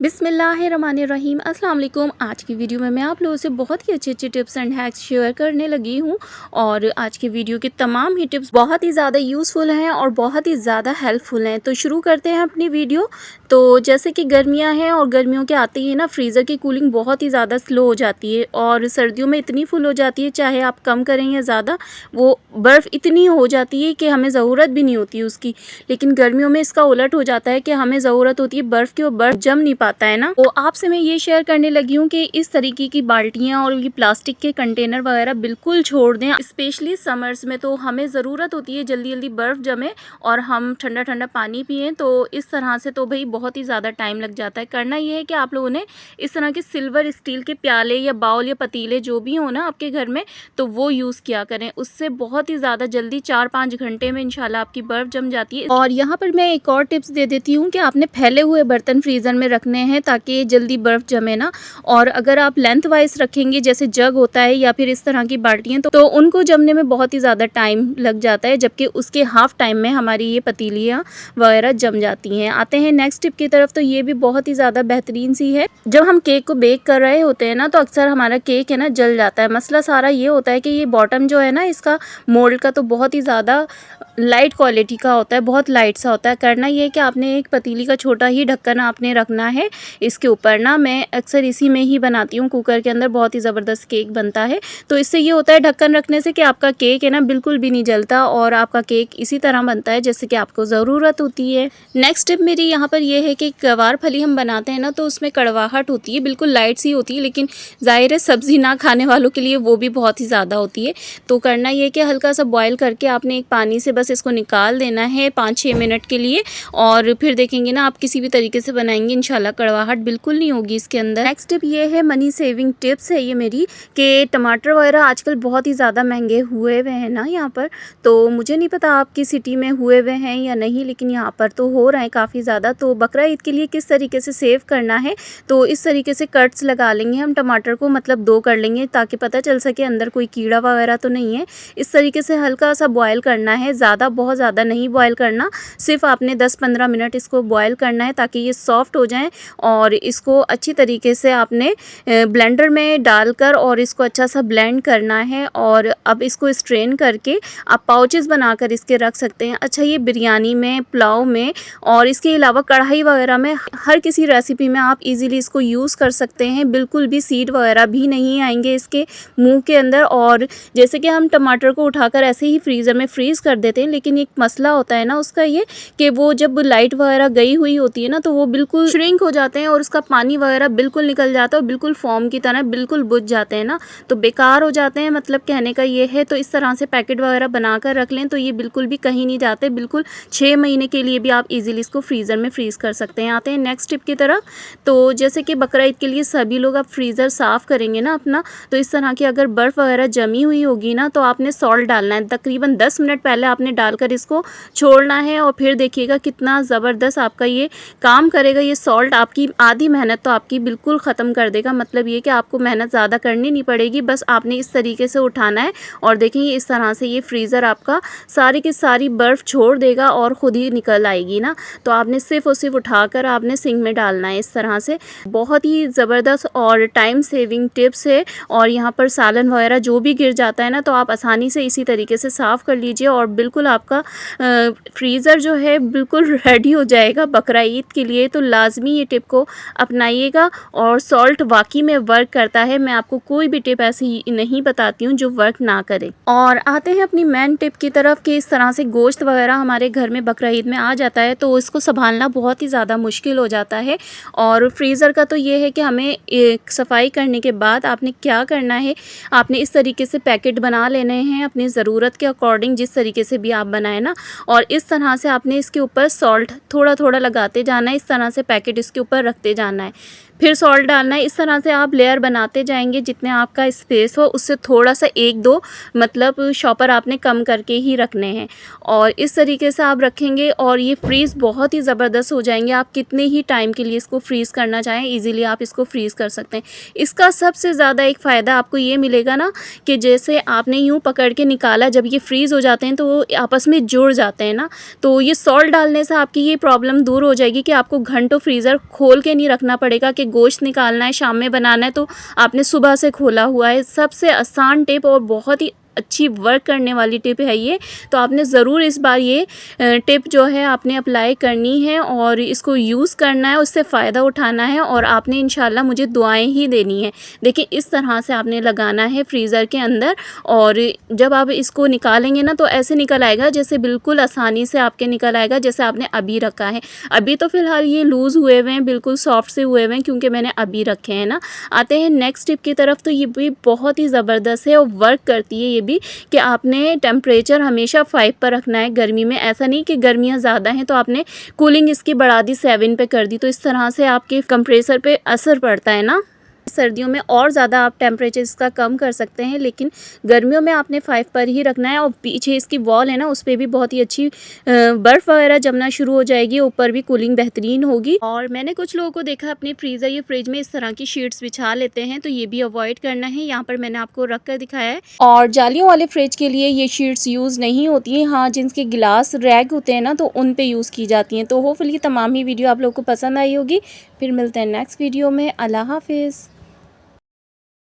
बिस्मिल्लाहिर्रहमानिर्रहीम। अस्सलाम वालेकुम। आज की वीडियो में मैं आप लोगों से बहुत ही अच्छे टिप्स एंड हैक्स शेयर करने लगी हूँ और आज की वीडियो के तमाम ही टिप्स बहुत ही ज़्यादा यूज़फुल हैं और बहुत ही ज़्यादा हेल्पफुल हैं। तो शुरू करते हैं अपनी वीडियो। तो जैसे कि गर्मियाँ हैं और गर्मियों के आते ही ना फ्रीज़र की कूलिंग बहुत ही ज़्यादा स्लो हो जाती है और सर्दियों में इतनी फुल हो जाती है, चाहे आप कम करें या ज़्यादा, वो बर्फ़ इतनी हो जाती है कि हमें ज़रूरत भी नहीं होती उसकी। लेकिन गर्मियों में इसका उलट हो जाता है कि हमें ज़रूरत होती है बर्फ़ की और बर्फ़ जम नहीं पाता है ना। तो आपसे मैं ये शेयर करने लगी हूँ कि इस तरीके की बाल्टियाँ और ये प्लास्टिक के कंटेनर वगैरह बिल्कुल छोड़ दें। स्पेशली समर्स में तो हमें ज़रूरत होती है जल्दी जल्दी बर्फ़ जमे और हम ठंडा ठंडा पानी पिएँ। तो इस तरह से तो भाई बहुत ही ज़्यादा टाइम लग जाता है। करना ये है कि आप लोगों ने इस तरह के सिल्वर स्टील के प्याले या बाउल या पतीले जो भी हो ना आपके घर में, तो वो यूज़ किया करें। उससे बहुत ही ज़्यादा जल्दी 4-5 घंटे में इंशाल्लाह आपकी बर्फ़ जम जाती है। और यहाँ पर मैं एक और टिप्स दे देती हूँ कि आपने फैले हुए बर्तन फ्रीज़र में रखने हैं ताकि जल्दी बर्फ़ जमे ना। और अगर आप लेंथ वाइज रखेंगे, जैसे जग होता है या फिर इस तरह की बाल्टियाँ, तो उनको जमने में बहुत ही ज़्यादा टाइम लग जाता है, जबकि उसके हाफ़ टाइम में हमारी ये पतीलियाँ वगैरह जम जाती हैं। आते हैं नेक्स्ट टिप की तरफ। तो ये भी बहुत ही ज़्यादा बेहतरीन सी है। जब हम केक को बेक कर रहे होते हैं ना, तो अक्सर हमारा केक है ना जल जाता है। मसला सारा ये होता है कि ये बॉटम जो है ना इसका मोल्ड का, तो बहुत ही ज़्यादा लाइट क्वालिटी का होता है, बहुत लाइट सा होता है। करना ये है कि आपने एक पतीली का छोटा ही ढक्कन आपने रखना है इसके ऊपर ना। मैं अक्सर इसी में ही बनाती हूँ, कुकर के अंदर बहुत ही ज़बरदस्त केक बनता है। तो इससे ये होता है ढक्कन रखने से कि आपका केक है ना बिल्कुल भी नहीं जलता और आपका केक इसी तरह बनता है जैसे कि आपको ज़रूरत होती है। नेक्स्ट टिप मेरी यहाँ पर ये है कि गवार फली हम बनाते हैं ना, तो उसमें कड़वाहट होती है, बिल्कुल लाइट सी होती है, लेकिन ज़ाहिर है सब्ज़ी ना खाने वालों के लिए वो भी बहुत ही ज़्यादा होती है। तो करना ये है कि हल्का सा बॉयल करके आपने एक पानी से बस इसको निकाल देना है 5-6 मिनट के लिए और फिर देखेंगे ना आप किसी भी तरीके से बनाएंगे इंशाल्लाह कड़वाहट बिल्कुल नहीं होगी इसके अंदर। नेक्स्ट टिप ये है, मनी सेविंग टिप्स है ये मेरी, कि टमाटर वगैरह आजकल बहुत ही ज़्यादा महंगे हुए हुए हैं ना यहाँ पर। तो मुझे नहीं पता आपकी सिटी में हुए हुए हैं या नहीं, लेकिन यहाँ पर तो हो रहे हैं काफ़ी ज़्यादा। तो बकरा ईद के लिए किस तरीके से सेव करना है, तो इस तरीके से कट्स लगा लेंगे हम टमाटर को, मतलब 2 कर लेंगे ताकि पता चल सके अंदर कोई कीड़ा वगैरह तो नहीं है। इस तरीके से हल्का सा बॉयल करना है, ज़्यादा बहुत ज़्यादा नहीं बॉयल करना, सिर्फ आपने 10-15 मिनट इसको बॉयल करना है ताकि ये सॉफ्ट हो जाएं। और इसको अच्छी तरीके से आपने ब्लेंडर में डालकर और इसको अच्छा सा ब्लेंड करना है। और अब इसको स्ट्रेन करके आप पाउचेस बनाकर इसके रख सकते हैं। अच्छा, ये बिरयानी में, पुलाव में और इसके अलावा कढ़ाई वगैरह में, हर किसी रेसिपी में आप इजीली इसको यूज़ कर सकते हैं। बिल्कुल भी सीड वगैरह भी नहीं आएंगे इसके मुंह के अंदर। और जैसे कि हम टमाटर को उठाकर ऐसे ही फ्रीज़र में फ्रीज़ कर देते हैं, लेकिन एक मसला होता है ना उसका ये कि वो जब लाइट वगैरह गई हुई होती है ना, तो वो बिल्कुल श्रिंक हो जाते हैं और उसका पानी वगैरह बिल्कुल निकल जाता है और बिल्कुल फोम की तरह बिल्कुल बुझ जाते हैं ना, तो बेकार हो जाते हैं। मतलब कहने का ये है। तो इस तरह से पैकेट वगैरह बनाकर रख लें तो ये बिल्कुल भी कहीं नहीं जाते, बिल्कुल 6 महीने के लिए भी आप इजीली इसको फ्रीज़र में फ्रीज़ कर सकते हैं। आते हैं नेक्स्ट टिप की तरफ। तो जैसे कि बकरा ईद के लिए सभी लोग अब फ्रीज़र साफ़ करेंगे ना अपना, तो इस तरह की अगर बर्फ़ वगैरह जमी हुई होगी ना, तो आपने सॉल्ट डालना है। तकरीबन 10 मिनट पहले आपने डालकर इसको छोड़ना है और फिर देखिएगा कितना ज़बरदस्त आपका ये काम करेगा। ये सॉल्ट आपकी आधी मेहनत तो आपकी बिल्कुल ख़त्म कर देगा। मतलब ये कि आपको मेहनत ज़्यादा करनी नहीं पड़ेगी, बस आपने इस तरीके से उठाना है और देखेंगे इस तरह से ये फ्रीज़र आपका सारी की सारी बर्फ़ छोड़ देगा और ख़ुद ही निकल आएगी ना। तो आपने सिर्फ़ और सिर्फ उठाकर आपने सिंक में डालना है इस तरह से। बहुत ही ज़बरदस्त और टाइम सेविंग टिप्स है। और यहाँ पर सालन वगैरह जो भी गिर जाता है ना, तो आप आसानी से इसी तरीके से साफ़ कर लीजिए और बिल्कुल आपका फ्रीज़र जो है बिल्कुल रेडी हो जाएगा बकरा ईद के लिए। तो लाजमी ये टिप को अपनाइएगा और सॉल्ट वाकई में वर्क करता है। मैं आपको कोई भी टिप ऐसी नहीं बताती हूँ जो वर्क ना करे। और आते हैं अपनी मेन टिप की तरफ कि इस तरह से गोश्त वगैरह हमारे घर में बकरा ईद में आ जाता है तो इसको संभालना बहुत ही ज़्यादा मुश्किल हो जाता है। और फ्रीज़र का तो ये है कि हमें एक सफाई करने के बाद आपने क्या करना है, आपने इस तरीके से पैकेट बना लेने हैं अपनी ज़रूरत के अकॉर्डिंग, जिस तरीके से भी आप बनाए ना। और इस तरह से आपने इसके ऊपर सॉल्ट थोड़ा थोड़ा लगाते जाना है, इस तरह से पैकेट इसके ऊपर रखते जाना है। फिर सॉल्ट डालना है। इस तरह से आप लेयर बनाते जाएंगे, जितने आपका स्पेस हो उससे थोड़ा सा 1-2 मतलब शॉपर आपने कम करके ही रखने हैं। और इस तरीके से आप रखेंगे और ये फ्रीज़ बहुत ही ज़बरदस्त हो जाएंगे। आप कितने ही टाइम के लिए इसको फ्रीज़ करना चाहें ईज़िली आप इसको फ्रीज़ कर सकते हैं। इसका सबसे ज़्यादा एक फ़ायदा आपको ये मिलेगा ना कि जैसे आपने यूँ पकड़ के निकाला, जब ये फ्रीज़ हो जाते हैं तो वो आपस में जुड़ जाते हैं ना, तो ये सॉल्ट डालने से आपकी ये प्रॉब्लम दूर हो जाएगी कि आपको घंटों फ्रीज़र खोल के नहीं रखना पड़ेगा कि गोश्त निकालना है, शाम में बनाना है तो आपने सुबह से खोला हुआ है। सबसे आसान टिप और बहुत ही अच्छी वर्क करने वाली टिप है ये। तो आपने ज़रूर इस बार ये टिप जो है आपने अप्लाई करनी है और इसको यूज़ करना है, उससे फ़ायदा उठाना है और आपने इंशाल्लाह मुझे दुआएं ही देनी है। देखिए इस तरह से आपने लगाना है फ्रीज़र के अंदर और जब आप इसको निकालेंगे ना तो ऐसे निकल आएगा जैसे बिल्कुल आसानी से आपके निकल आएगा जैसे आपने अभी रखा है। अभी तो फ़िलहाल ये लूज़ हुए हुए हैं, बिल्कुल सॉफ्ट से हुए हुए हैं क्योंकि मैंने अभी रखे हैं ना। आते हैं नेक्स्ट टिप की तरफ। तो ये भी बहुत ही ज़बरदस्त है और वर्क करती है ये भी कि आपने टेम्परेचर हमेशा 5 पर रखना है गर्मी में। ऐसा नहीं कि गर्मियाँ ज़्यादा हैं तो आपने कूलिंग इसकी बढ़ा दी 7 पे कर दी, तो इस तरह से आपके कंप्रेसर पे असर पड़ता है ना। सर्दियों में और ज़्यादा आप टेम्परेचर इसका कम कर सकते हैं, लेकिन गर्मियों में आपने 5 पर ही रखना है। और पीछे इसकी वॉल है ना उस पर भी बहुत ही अच्छी बर्फ़ वगैरह जमना शुरू हो जाएगी, ऊपर भी कूलिंग बेहतरीन होगी। और मैंने कुछ लोगों को देखा अपने फ्रीज़र या फ्रिज में इस तरह की शीट्स बिछा लेते हैं, तो ये भी अवॉइड करना है। यहाँ पर मैंने आपको रख कर दिखाया है। और जालियों वाले फ्रिज के लिए ये शीट्स यूज़ नहीं होती हैं। हाँ, जिनके गिलास रैक होते हैं ना तो उन पे यूज़ की जाती हैं। तो होपफुली तमाम ही वीडियो आप लोगों को पसंद आई होगी। फिर मिलते हैं नेक्स्ट वीडियो में। अल्लाह हाफिज़।